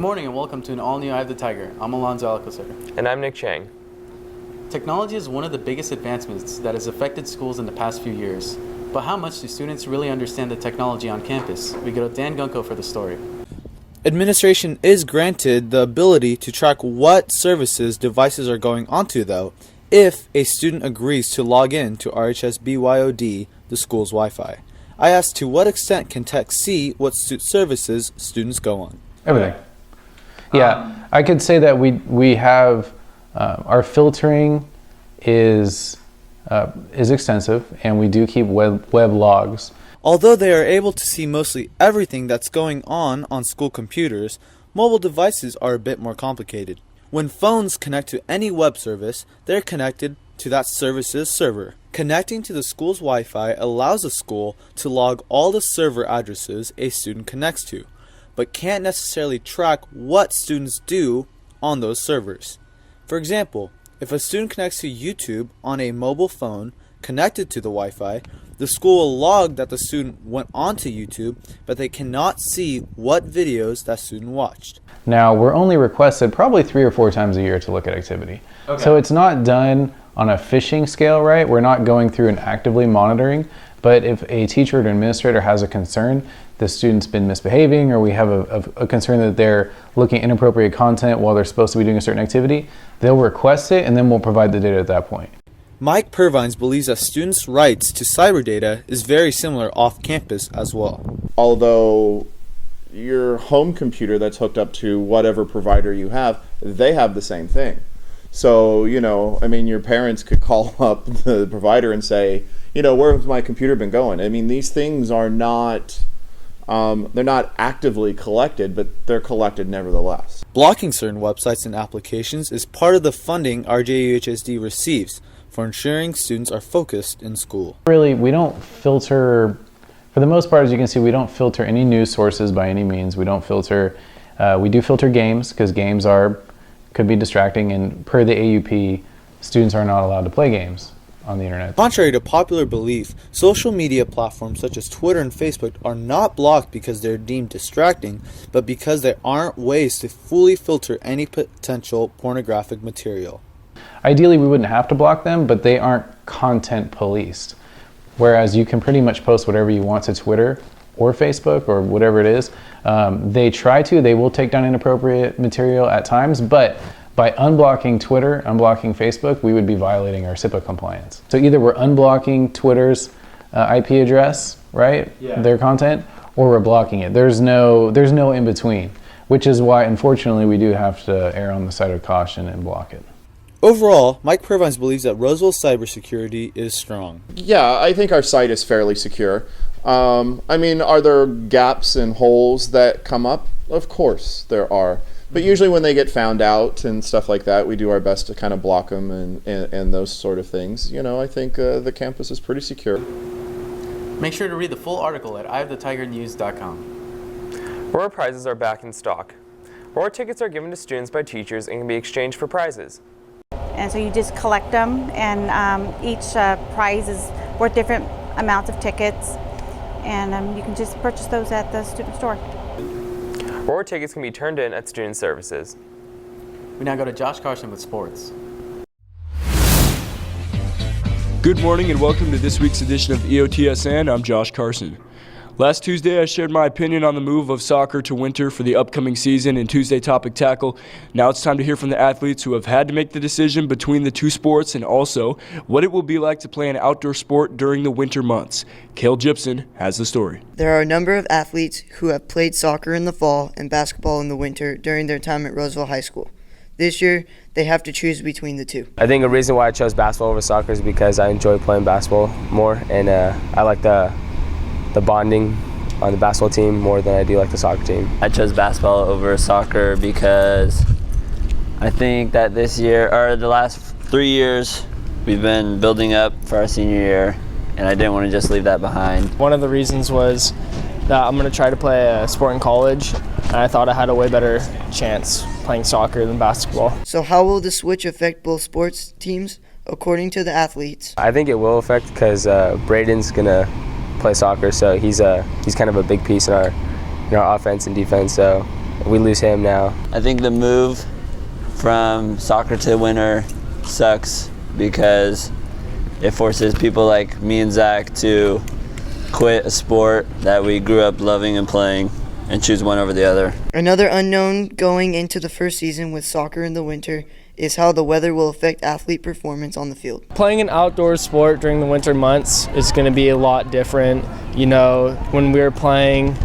morning and welcome to an all-new Eye of the Tiger. I'm Alonzo Alcocer. And I'm Nick Chang. Technology is one of the biggest advancements that has affected schools in the past few years. But how much do students really understand the technology on campus? We go to Dan Gunko for the story. Administration is granted the ability to track what services devices are going onto, though, if a student agrees to log in to RHS BYOD, the school's Wi-Fi. I asked to what extent can tech see what services students go on? Everything. Yeah, I could say that we have our filtering is extensive, and we do keep web logs. Although they are able to see mostly everything that's going on school computers, mobile devices are a bit more complicated. When phones connect to any web service, they're connected to that service's server. Connecting to the school's Wi-Fi allows a school to log all the server addresses a student connects to, but can't necessarily track what students do on those servers. For example, if a student connects to YouTube on a mobile phone connected to the Wi-Fi, the school will log that the student went onto YouTube, but they cannot see what videos that student watched. Now, we're only requested probably 3 or 4 times a year to look at activity. Okay. So it's not done on a phishing scale, right? We're not going through and actively monitoring, but if a teacher or administrator has a concern, the student's been misbehaving, or we have a concern that they're looking at inappropriate content while they're supposed to be doing a certain activity, they'll request it and then we'll provide the data at that point. Mike Purvines believes that students' rights to cyber data is very similar off campus as well. Although your home computer that's hooked up to whatever provider you have, they have the same thing. So, your parents could call up the provider and say, where has my computer been going? I mean, these things are not, they're not actively collected, but they're collected nevertheless. Blocking certain websites and applications is part of the funding RJUHSD receives for ensuring students are focused in school. Really, we don't filter, for the most part, as you can see, we don't filter any news sources by any means. We don't filter, we do filter games, because games could be distracting, and per the AUP, students are not allowed to play games on the internet. Contrary to popular belief, social media platforms such as Twitter and Facebook are not blocked because they're deemed distracting, but because there aren't ways to fully filter any potential pornographic material. Ideally, we wouldn't have to block them, but they aren't content policed. Whereas you can pretty much post whatever you want to Twitter or Facebook or whatever it is. They will take down inappropriate material at times, but by unblocking Twitter, unblocking Facebook, we would be violating our SIPA compliance. So either we're unblocking Twitter's IP address, right? Yeah. Their content, or we're blocking it. There's no in between, which is why, unfortunately, we do have to err on the side of caution and block it. Overall, Mike Purvines believes that Roseville's cybersecurity is strong. Yeah, I think our site is fairly secure. Are there gaps and holes that come up? Of course there are. But usually when they get found out and stuff like that, we do our best to kind of block them and those sort of things. I think the campus is pretty secure. Make sure to read the full article at eyeofthetigernews.com. Roar prizes are back in stock. Roar tickets are given to students by teachers and can be exchanged for prizes. And so you just collect them, and each prize is worth different amounts of tickets, and you can just purchase those at the student store. Roar tickets can be turned in at Student Services. We now go to Josh Carson with sports. Good morning and welcome to this week's edition of EOTSN. I'm Josh Carson. Last Tuesday, I shared my opinion on the move of soccer to winter for the upcoming season in Tuesday Topic Tackle. Now it's time to hear from the athletes who have had to make the decision between the two sports, and also what it will be like to play an outdoor sport during the winter months. Cale Gibson has the story. There are a number of athletes who have played soccer in the fall and basketball in the winter during their time at Roseville High School. This year, they have to choose between the two. I think a reason why I chose basketball over soccer is because I enjoy playing basketball more, and I like the bonding on the basketball team more than I do like the soccer team. I chose basketball over soccer because I think that this year, or the last 3 years, we've been building up for our senior year, and I didn't want to just leave that behind. One of the reasons was that I'm going to try to play a sport in college, and I thought I had a way better chance playing soccer than basketball. So how will the switch affect both sports teams, according to the athletes? I think it will affect because Braden's going to play soccer, so he's kind of a big piece in our offense and defense. So we lose him now. I think the move from soccer to winter sucks because it forces people like me and Zach to quit a sport that we grew up loving and playing and choose one over the other. Another unknown going into the first season with soccer in the winter is how the weather will affect athlete performance on the field. Playing an outdoor sport during the winter months is going to be a lot different. You know, when we were playing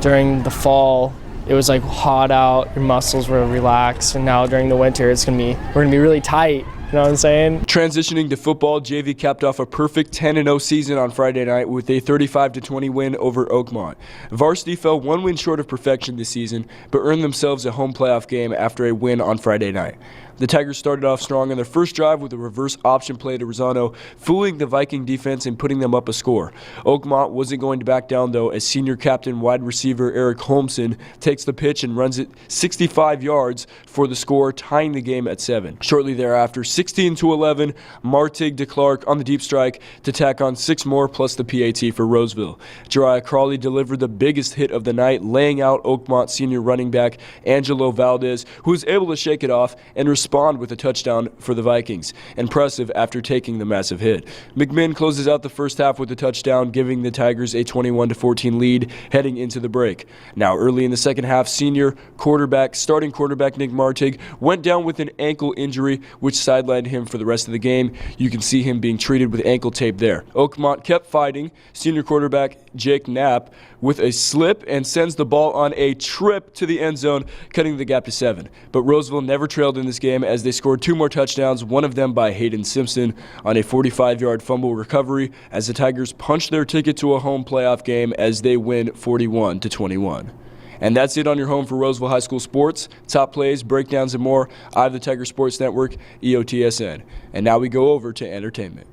during the fall, it was like hot out, your muscles were relaxed, and now during the winter we're gonna be really tight. You know what I'm saying? Transitioning to football, JV capped off a perfect 10-0 season on Friday night with a 35-20 win over Oakmont. Varsity fell one win short of perfection this season, but earned themselves a home playoff game after a win on Friday night. The Tigers started off strong on their first drive with a reverse option play to Rosano, fooling the Viking defense and putting them up a score. Oakmont wasn't going to back down, though, as senior captain wide receiver Eric Holmson takes the pitch and runs it 65 yards for the score, tying the game at 7. Shortly thereafter, 16-11, Martig de Clark on the deep strike to tack on 6 more plus the PAT for Roseville. Jariah Crawley delivered the biggest hit of the night, laying out Oakmont senior running back Angelo Valdez, who was able to shake it off and respond with a touchdown for the Vikings. Impressive after taking the massive hit. McMinn closes out the first half with a touchdown, giving the Tigers a 21-14 lead heading into the break. Now, early in the second half, starting quarterback Nick Martig went down with an ankle injury, which sidelined him for the rest of the game. You can see him being treated with ankle tape there. Oakmont kept fighting. Senior quarterback Jake Knapp with a slip and sends the ball on a trip to the end zone, cutting the gap to 7. But Roseville never trailed in this game as they scored 2 more touchdowns, one of them by Hayden Simpson on a 45-yard fumble recovery, as the Tigers punched their ticket to a home playoff game as they win 41-21. And that's it on your home for Roseville High School sports. Top plays, breakdowns, and more. I have the Tiger Sports Network, EOTSN. And now we go over to entertainment.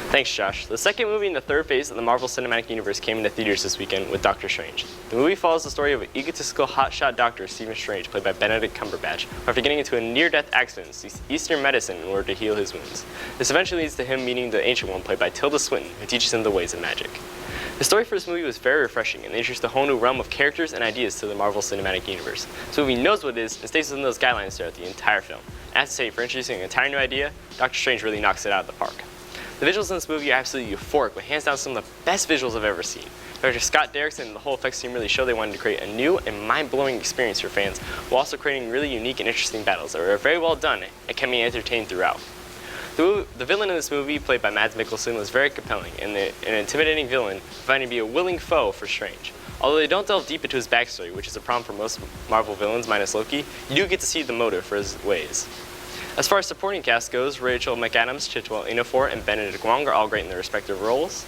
Thanks, Josh. The second movie in the third phase of the Marvel Cinematic Universe came into theaters this weekend with Doctor Strange. The movie follows the story of an egotistical hotshot doctor, Stephen Strange, played by Benedict Cumberbatch, who after getting into a near-death accident seeks Eastern medicine in order to heal his wounds. This eventually leads to him meeting the Ancient One, played by Tilda Swinton, who teaches him the ways of magic. The story for this movie was very refreshing and introduced a whole new realm of characters and ideas to the Marvel Cinematic Universe. This movie knows what it is and stays within those guidelines throughout the entire film. And I have to say, for introducing an entire new idea, Doctor Strange really knocks it out of the park. The visuals in this movie are absolutely euphoric, but hands down some of the best visuals I've ever seen. Director Scott Derrickson and the whole effects team really show they wanted to create a new and mind-blowing experience for fans, while also creating really unique and interesting battles that were very well done and kept me entertained throughout. The villain in this movie, played by Mads Mikkelsen, was very compelling, and an intimidating villain, finding to be a willing foe for Strange. Although they don't delve deep into his backstory, which is a problem for most Marvel villains minus Loki, you do get to see the motive for his ways. As far as supporting cast goes, Rachel McAdams, Chiwetel Ejiofor, and Benedict Wong are all great in their respective roles.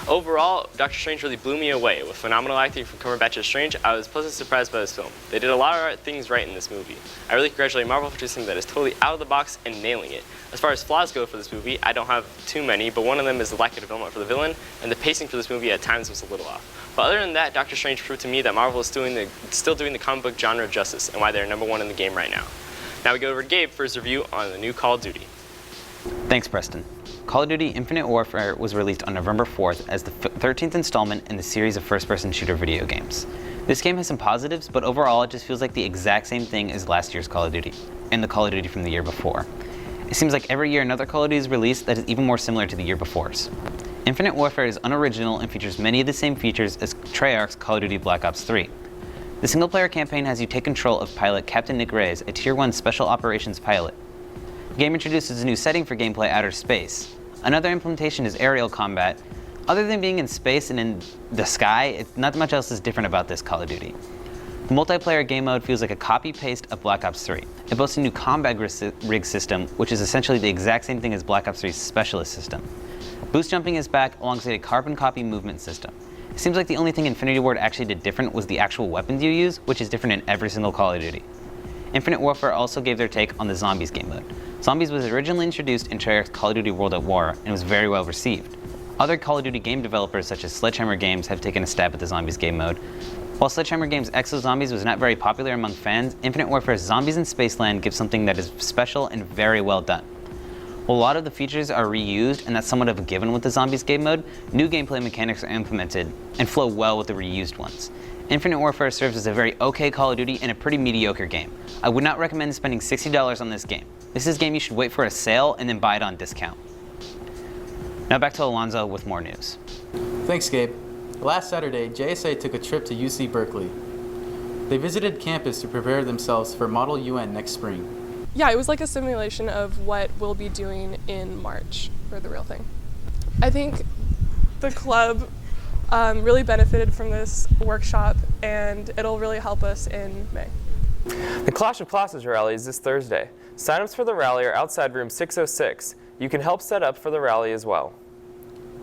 Overall, Doctor Strange really blew me away. With phenomenal acting from Cumberbatch as Strange, I was pleasantly surprised by this film. They did a lot of things right in this movie. I really congratulate Marvel for doing something that is totally out of the box and nailing it. As far as flaws go for this movie, I don't have too many, but one of them is the lack of development for the villain, and the pacing for this movie at times was a little off. But other than that, Doctor Strange proved to me that Marvel is still doing the comic book genre justice, and why they're #1 in the game right now. Now we go over to Gabe for his review on the new Call of Duty. Thanks, Preston. Call of Duty Infinite Warfare was released on November 4th as the 13th installment in the series of first-person shooter video games. This game has some positives, but overall it just feels like the exact same thing as last year's Call of Duty, and the Call of Duty from the year before. It seems like every year another Call of Duty is released that is even more similar to the year before's. Infinite Warfare is unoriginal and features many of the same features as Treyarch's Call of Duty Black Ops 3. The single-player campaign has you take control of pilot Captain Nick Reyes, a Tier 1 Special Operations pilot. The game introduces a new setting for gameplay, outer space. Another implementation is aerial combat. Other than being in space and in the sky, not much else is different about this Call of Duty. The multiplayer game mode feels like a copy-paste of Black Ops 3. It boasts a new combat rig system, which is essentially the exact same thing as Black Ops 3's Specialist system. Boost jumping is back alongside a carbon copy movement system. It seems like the only thing Infinity Ward actually did different was the actual weapons you use, which is different in every single Call of Duty. Infinite Warfare also gave their take on the Zombies game mode. Zombies was originally introduced in Treyarch's Call of Duty World at War and was very well received. Other Call of Duty game developers such as Sledgehammer Games have taken a stab at the Zombies game mode. While Sledgehammer Games' Exo Zombies was not very popular among fans, Infinite Warfare's Zombies in Spaceland gives something that is special and very well done. While a lot of the features are reused, and that's somewhat of a given with the Zombies game mode, new gameplay mechanics are implemented and flow well with the reused ones. Infinite Warfare serves as a very okay Call of Duty and a pretty mediocre game. I would not recommend spending $60 on this game. This is a game you should wait for a sale and then buy it on discount. Now back to Alonzo with more news. Thanks, Gabe. Last Saturday, JSA took a trip to UC Berkeley. They visited campus to prepare themselves for Model UN next spring. Yeah, it was like a simulation of what we'll be doing in March for the real thing. I think the club really benefited from this workshop, and it'll really help us in May. The Clash of Classes rally is this Thursday. Sign-ups for the rally are outside room 606. You can help set up for the rally as well.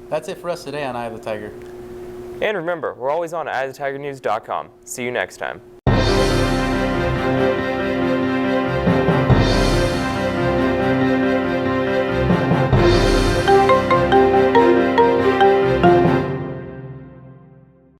That's it for us today on Eye of the Tiger. And remember, we're always on eyeofthetigernews.com. See you next time.